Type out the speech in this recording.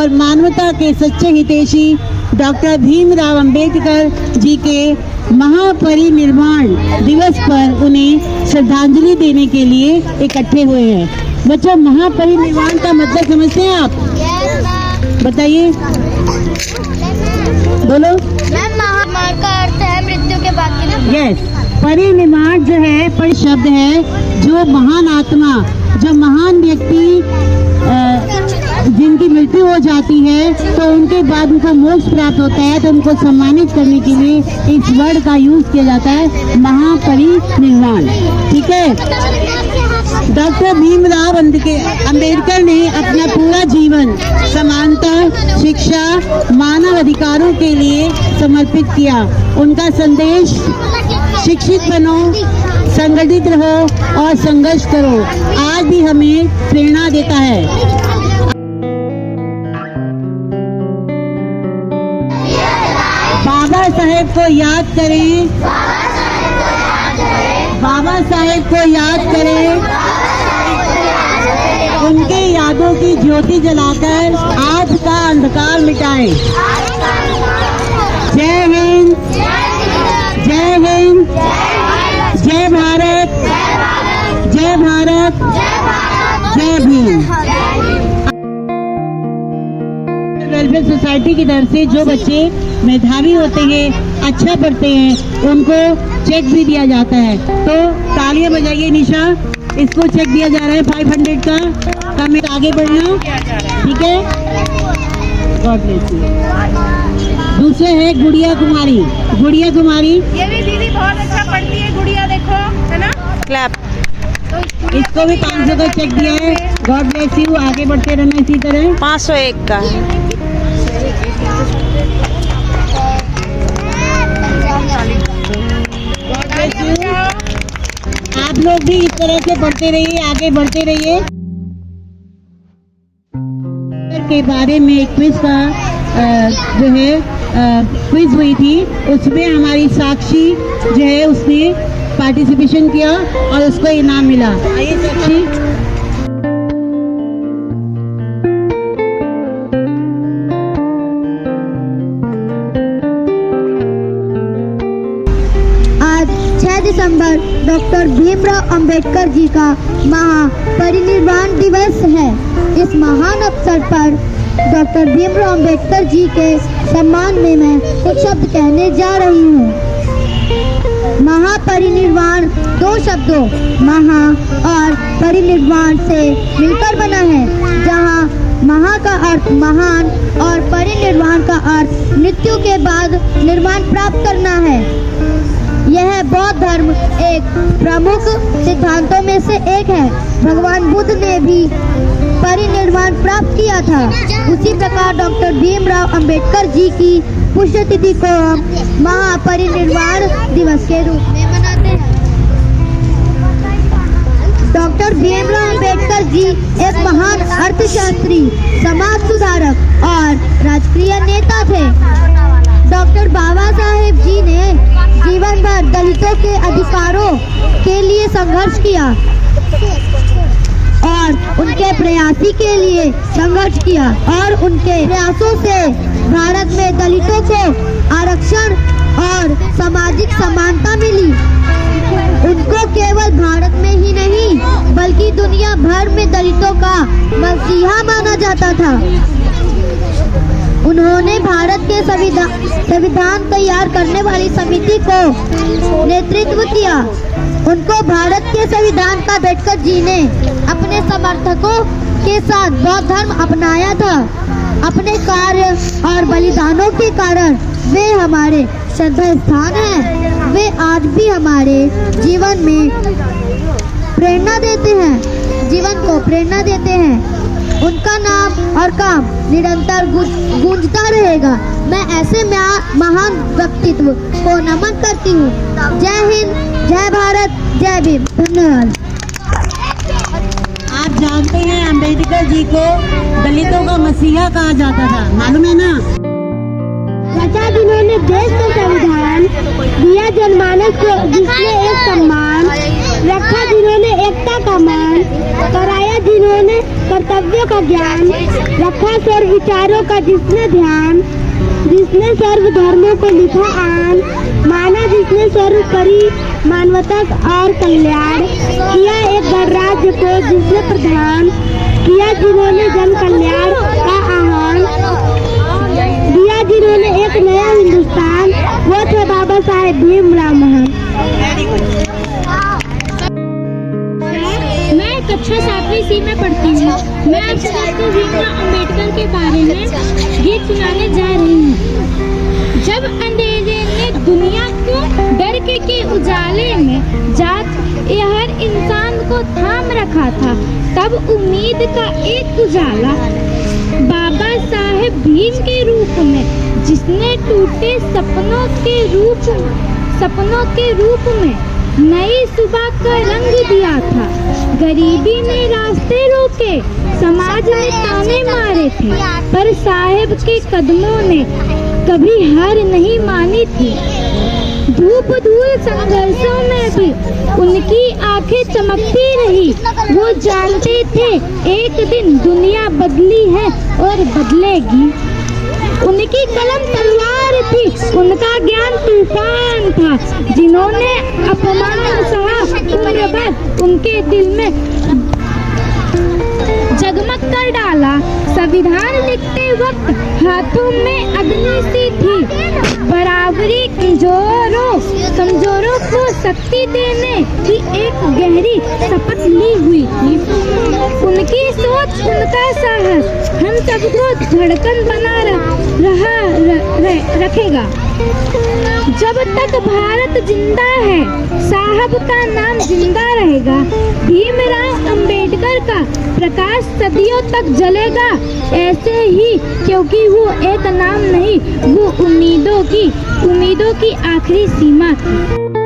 और मानवता के सच्चे हितैषी डॉक्टर भीमराव अंबेडकर जी के महापरिनिर्वाण दिवस पर उन्हें श्रद्धांजलि देने के लिए इकट्ठे हुए हैं। बच्चों, महापरिनिर्वाण का मतलब समझते हैं आप? बताइए, बोलो। महामार का अर्थ है मृत्यु के बाद की ना? यस, परिनिर्वाण जो है परि शब्द है, जो महान आत्मा, जो महान व्यक्ति जिनकी मृत्यु हो जाती है तो उनके बाद उनको मोक्ष प्राप्त होता है, तो उनको सम्मानित करने के लिए इस वर्ड का यूज किया जाता है, महापरिनिर्वाण। ठीक है। डॉक्टर भीमराव अंबेडकर ने अपना पूरा जीवन समानता, शिक्षा, मानव अधिकारों के लिए समर्पित किया। उनका संदेश शिक्षित बनो, संगठित रहो और संघर्ष करो आज भी हमें प्रेरणा देता है। बाबा साहेब को याद करें, बाबा साहेब को याद करें, उनके यादों की ज्योति जलाकर आज का अंधकार मिटाएं। जय हिंद, जय हिंद, जय भारत, जय भारत, जय भीम। वेलफेयर सोसाइटी की तरफ से जो बच्चे मेधावी होते हैं, अच्छा पढ़ते हैं, उनको चेक भी दिया जाता है। तो तालियां बजाइए निशा, इसको चेक दिया जा रहा है 500 का। हमें आगे बढ़ना, ठीक है। God bless you. दूसरे है गुड़िया कुमारी। गुड़िया कुमारी, ये भी दीदी बहुत अच्छा पढ़ती है, गुड़िया देखो, है ना? क्लैप। इसको भी 500 का चेक दिया है। God bless you. आगे बढ़ते रहना इसी तरह। 501 का। आप लोग भी इस तरह से पढ़ते रहिए, आगे बढ़ते रहिए। के बारे में क्विज का जो है क्विज हुई थी, उसमें हमारी साक्षी जो है उसने पार्टिसिपेशन किया और उसको इनाम मिला। आइए साक्षी। आज 6 दिसंबर डॉक्टर भीमराव अंबेडकर जी का महापरिनिर्वाण दिवस है। इस महान अवसर पर डॉक्टर भीमराव अंबेडकर जी के सम्मान में मैं कुछ शब्द कहने जा रही हूँ। महापरिनिर्वाण दो शब्दों महा और परिनिर्वाण से मिलकर बना है, जहाँ महा का अर्थ महान और परिनिर्वाण का अर्थ मृत्यु के बाद निर्वाण प्राप्त करना है। यह बौद्ध धर्म एक प्रमुख सिद्धांतों में से एक है। भगवान बुद्ध ने भी परिनिर्वाण प्राप्त किया था। उसी प्रकार डॉक्टर भीमराव अंबेडकर जी की पुण्यतिथि को हम महापरिनिर्वाण दिवस के रूप में मनाते हैं। डॉक्टर भीमराव अंबेडकर जी एक महान अर्थशास्त्री, समाज सुधारक और राजकीय नेता थे। डॉक्टर बाबा साहेब जी ने जीवन भर दलितों के अधिकारों के लिए संघर्ष किया और उनके प्रयासी के लिए संघर्ष किया और उनके प्रयासों से भारत में दलितों को आरक्षण और सामाजिक समानता मिली। उनको केवल भारत में ही नहीं बल्कि दुनिया भर में दलितों का मसीहा माना जाता था। उन्होंने भारत के संविधान तैयार करने वाली समिति को नेतृत्व किया। उनको भारत के संविधान का अम्बेडकर जी ने अपने समर्थकों के साथ बौद्ध धर्म अपनाया था। अपने कार्य और बलिदानों के कारण वे हमारे श्रद्धा स्थान हैं। वे आज भी हमारे जीवन में प्रेरणा देते हैं, जीवन को प्रेरणा देते हैं। उनका नाम और काम निरंतर गूंजता रहेगा। मैं ऐसे महान व्यक्तित्व को नमन करती हूँ। जय हिंद, जय भारत, जय भीम। धन्यवाद। आप जानते हैं अंबेडकर जी को दलितों का मसीहा कहा जाता था, मालूम है ना? चाचा, जिन्होंने देश को संविधान दिया, जनमानस को जिसने एक सम्मान रखा जिन्होंने एकता का मान, कराया जिन्होंने कर्तव्यों का ज्ञान, रखा सर्व विचारों का जिसने ध्यान, जिसने सर्व धर्मों को लिखा आन, माना जिसने सर्वोपरि मानवता और कल्याण, किया एक गणराज्य को जिसने प्रधान, किया जिन्होंने जन कल्याण का आह्वान, दिया जिन्होंने एक नया हिंदुस्तान, वो थे बाबा साहेब भीमराव महान। मैं कक्षा 7वीं सी में पढ़ती हूँ। मैं आपको डॉक्टर भीमराव अंबेडकर के बारे में गीत सुनाने जा रही हूँ। जब अंधेरे ने दुनिया को डर के उजाले में जात हर इंसान को थाम रखा था, तब उम्मीद का एक उजाला बाबा साहेब भीम के रूप में, जिसने टूटे सपनों के रूप में नई सुबह का रंग दिया था। गरीबी ने रास्ते रोके, समाज ने ताने मारे थे, पर साहेब के कदमों ने कभी हार नहीं मानी थी। धूप धूल संघर्षों में भी उनकी आंखें चमकती रही। वो जानते थे एक दिन दुनिया बदली है और बदलेगी। उनकी कलम तलवार थी, उनका ज्ञान तूफान था। जिन्होंने अपमान सहा उम्र भर, उनके दिल में जगमग कर डाला। संविधान लिखते वक्त हाथों में अग्नि सी थी। बराबरी कमजोरों को शक्ति देने की एक गहरी शपथ ली हुई थी। उनकी सोच, उनका साहस हम सबको धड़कन बना रखेगा। जब तक भारत जिंदा है, साहब का नाम जिंदा रहेगा। भीमराव अंबेडकर का प्रकाश सदियों तक जलेगा ऐसे ही, क्योंकि वो एक नाम नहीं, वो उम्मीदों की आखिरी सीमा थी।